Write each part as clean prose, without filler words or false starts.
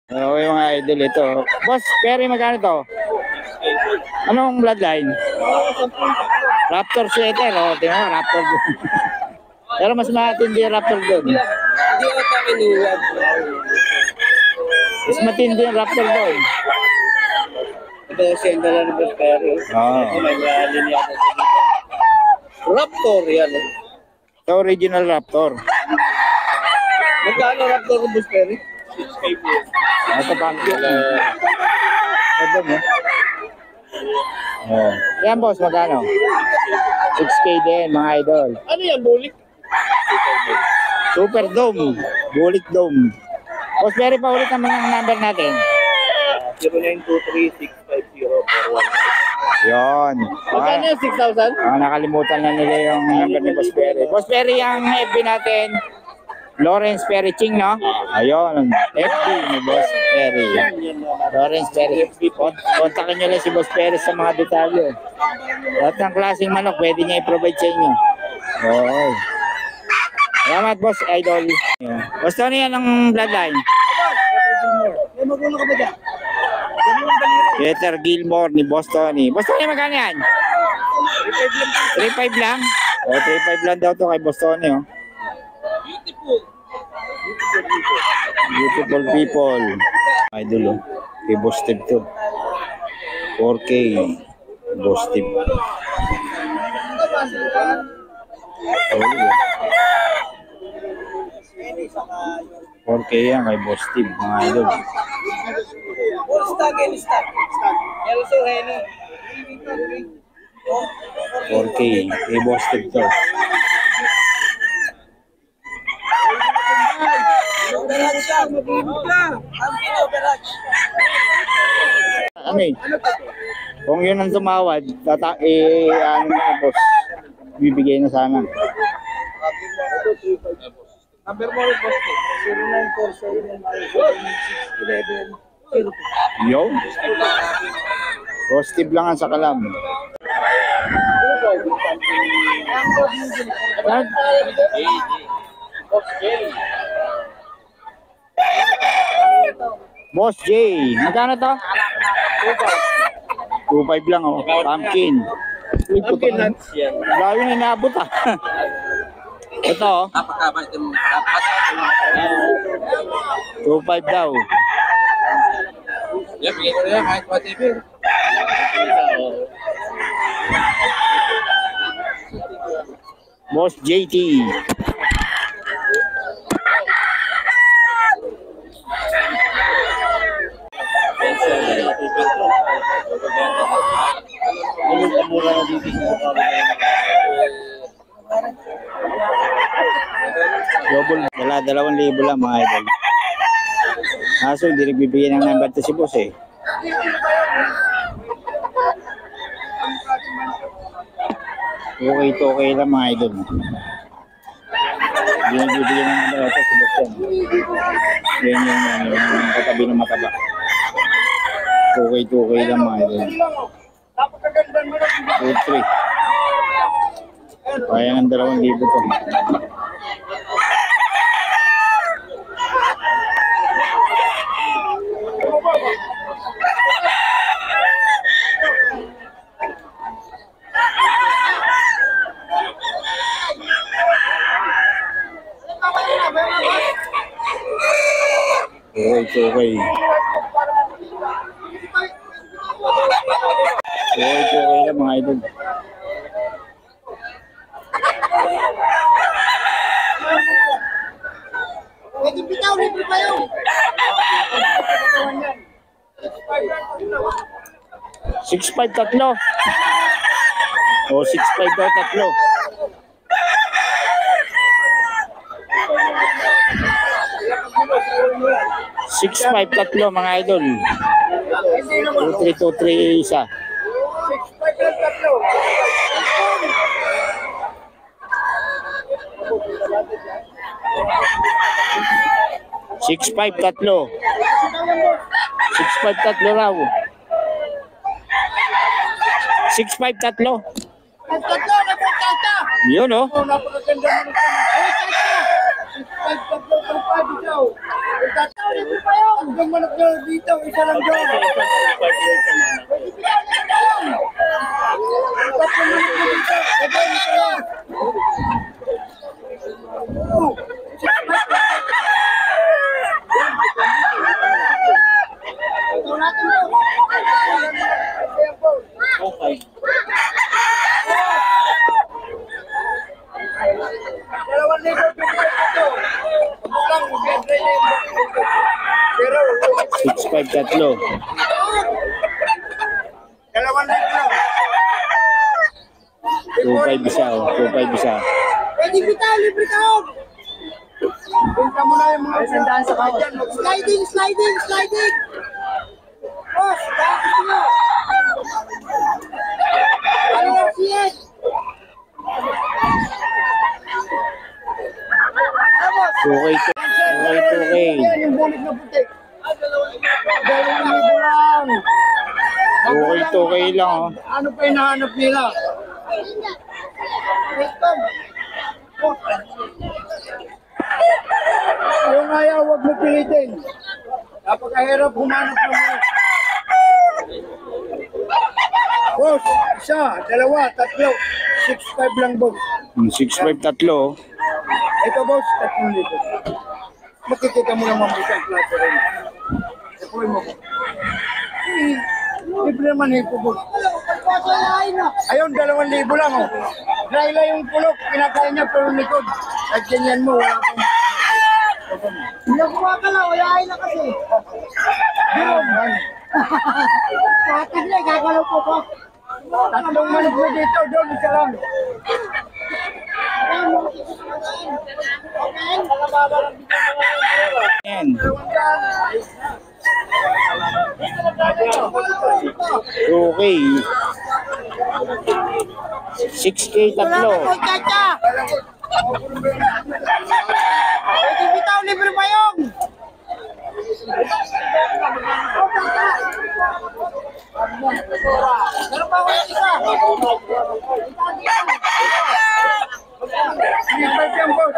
Okay mga idol, ito. Boss, Perry, magkano to? Anong bloodline? Raptor sweater, oh. Tingnan mo, Raptor doon. Pero mas matindi yung Raptor doon. Hindi ko ito kinuwag. Mas matindi yung Raptor doon. Ito yung senda lang ng Boss Perry. Oo. Ito may linya yata sa dito. Raptor yan. Ito original Raptor. Magkano Raptor ng Boss Perry? 6K po. Ito pumpkin. Ito mo. Oh. Yan boss, magkano? 6K din mga idol. Ano yan, bulik? Super Dome. Bulik Dome. Boss, Perry, pa ulit naman ang number natin. 0923-650-415. Yon. Magkano yung 6,000? Nakalimutan na nila yung number ni Boss Perry. Boss Perry, ang FB natin, Lawrence Perry Ching, no? Ayun, FB ni Boss Perry. Lawrence Perry FB. Kontakin nyo lang si Boss Perry sa mga detalye. Lahat ng klaseng manok, pwede niya i-provide sa inyo. Okay. Salamat, Boss Idol. Boss Tony, yan ang bloodline. May magulo ka ba dyan? Peter Gilmore ni Boss Tony. Boss Tony, magkano yan? 3.5 lang? O, 3.5 lang daw to kay Boss Tony, oh. Beautiful people. Idol, oh. Kay Boss Steve to. 4K. Boss Steve. Oh, 4K yan kay Boss Steve, mga idol. Stock and stock. Also, Henny. 4K. Kay Boss Steve to. Overage siya. Mabibig lang. Ang overage. Ano eh? Kung yun ang tumawad, ano na boss, bibigay na sana. Number mo rin, Boss. 0947-611-0. Yo. Boss Steve lang ang sa kalam. Boss J, magkano to? 2.5 lang, oh. Pumpkin. Pumpkin nuts yan. Layo na inaabot, ah. Ito, oh. 2.5 daw. Yan, bigyan ko na yan kahit matibir. Boss JT. Global, wala 2,000 lang mga idol. Kaso hindi nagbibigay ng number to si boss eh. Okay lang mga idol. Hindi nagbibigay ng number to si boss yan. Yan yung katabi ng mataba. Okay lang mga idol. 2-3. Kaya ng 2,000 to. Okay lang mga idol. Libre pa yun. 6.5 tatlo. O 6.5 daw tatlo. 6.5 tatlo mga idol. 2-3 isa. 6.5 tatlo. 6.5 tatlo raw. 6.5 tatlo. Tatlo, napagkata. Yun, oh. Napakaganda mo nito. Ay, tatlo. 6.5 tatlo, 5 ikaw. Tatlo. Hanggang manok na dito, isa lang doon. Okay. Dalawang libo ito. Lang, pero 6'5" tatlo. dalawang libo. 2'5" isa, oh. 2'5" isa. Pwede kita, libre ka. Benta mo na yung mga sandaan sa kawat. Sliding, sliding, sliding. Boss, bakit mo? Ano na siya? Okay, 2K. Yan yung bulit na puti. Dalawang libo lang. 2K lang, oh. Ano pa hinahanap nila? Yung ayaw, huwag mo pilitin. Napakahirap humanap ng mga. Boss, isa, dalawa, tatlo. 6'5" lang, boss. 6'5" tatlo, oh. Ito, boss, 3,000. Makikita mo naman po ang klase rin. Ikuhin mo po. Libre naman eh po, boss. Ayun, 2,000 lang, oh. Dry lang yung pulok, pinakain niya pero likod. At ganyan mo, wala pong... Nakuha ka lang, wala na kasi. Yun, man. Patag na, gagalaw po po. Tatlong manok na dito, doon, isa lang. Yan. 2K. 6K tatlo. Pwede bitaw, libre pa yung. Meron pa ako yung isa. Libre yung boss.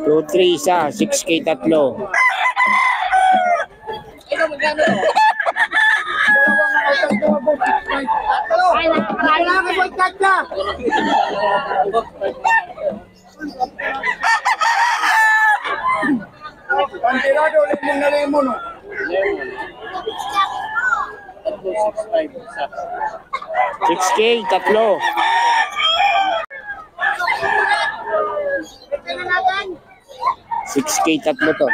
2-3 isa. 6K tatlo. Ito, magkano to? Kailangan ko i-cut na. Pantirado, lemon na lemon. 6K tatlo. Ito na natin. 6K tatlo to.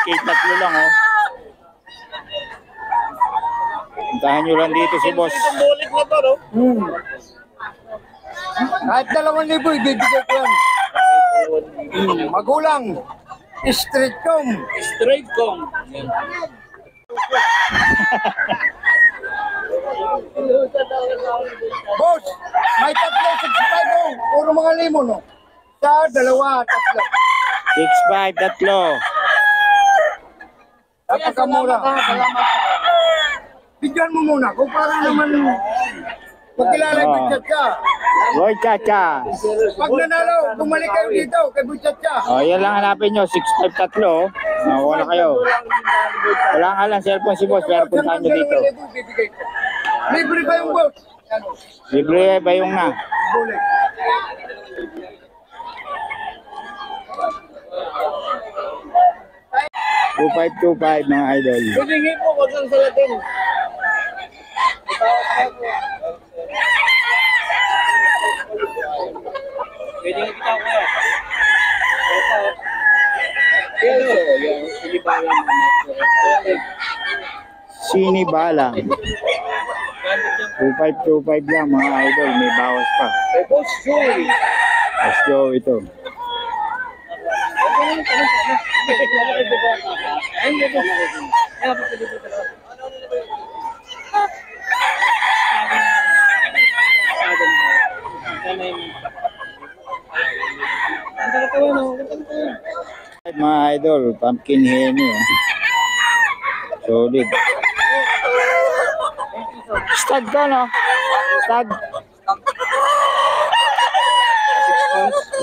K tatlo lang, oh. Puntahan nyo lang dito si boss. Itong bulik na to, no? Kahit 2,000, ibibigay ko yan. Magulang. Street com. Straight kong. Yan. Boss, may tatlo, 65 oh. Puro mga limon, no? Sa dalawa, tatlo. 6'5", tatlo. Napakamura. Bigyan mo muna, kung para naman magkilala yung Butchat ka. Boy Chacha. Pag nanalo, bumalik kayo dito kay Butchat ka. Oh, yan lang hanapin nyo. 6'5", tatlo. Nakuha na kayo. Wala nga lang cellphone si boss, pero puntahan nyo dito. Bibigay ko. Libre ba yung boss? Ano? Libre ba yung na? Bulik. $2,525 mga idol. Hingin mo, wag lang sa Latin. Pwede nga kita ko yan. Ito, yung sinibalang Sinibalang. 2,525 lang mga idol. May bawas pa. Boss Joey. Let's go ito. na yung... Ang tawa no? Mga idol, pumpkin henny. Solid. Stud ka, no? Stud.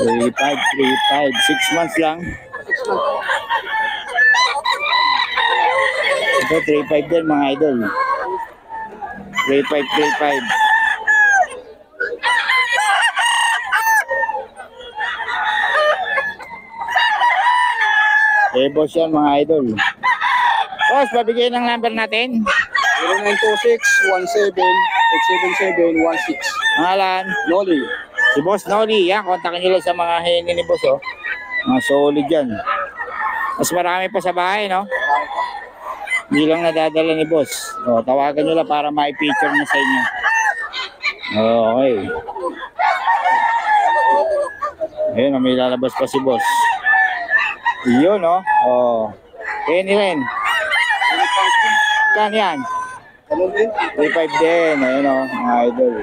3.5, 6 months lang. Ito, 3.5 din mga idol. 3.5. Boss yan mga idol. Boss, babigay ng number natin. 0926-17-877-16. Pangalan. Noli. Si Boss Noli, yan, kontakin nyo lang sa mga henny ni Boss, oh. Mga solid yan. Mas marami pa sa bahay, no? Hindi lang nadadala ni Boss. O, tawagan nyo lang para ma-feature na sa inyo. Okay. Ayun, may lalabas pa si Boss. Yun, no? O, henny rin. Kan yan? 3.5 din. Ayun, no? Mga idol.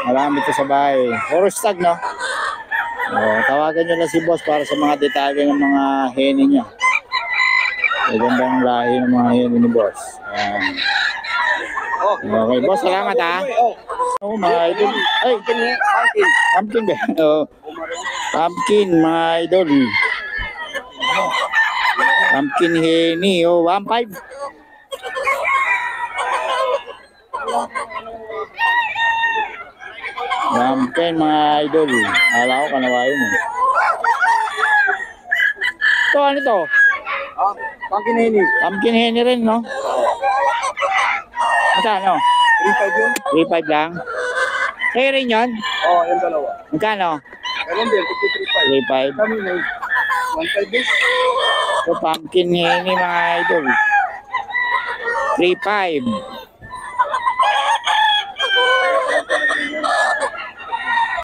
Marami ito sa bahay. Puro stag, no? Tawagan nyo lang si Boss para sa mga detalye ng mga henny niya. Magandang lahi ng mga henny ni Boss. Ayan. Okay, Boss, salamat ha. Mga idol. Ay, pumpkin ba? Pumpkin, mga idol. Pumpkin henny. 1.5. Pumpkin, mga idol. Akala ko kanawain mo. Ito, ano to? Pumpkin henny. Pumpkin henny rin, no? Magkano? 3.5 yun? 3.5 lang. Kayo rin yun? Oo, yung dalawa. Magkano? Ganun din, 3.5. 3.5. Kami na 1.5 din. So, pumpkin henny, mga idol. 3.5.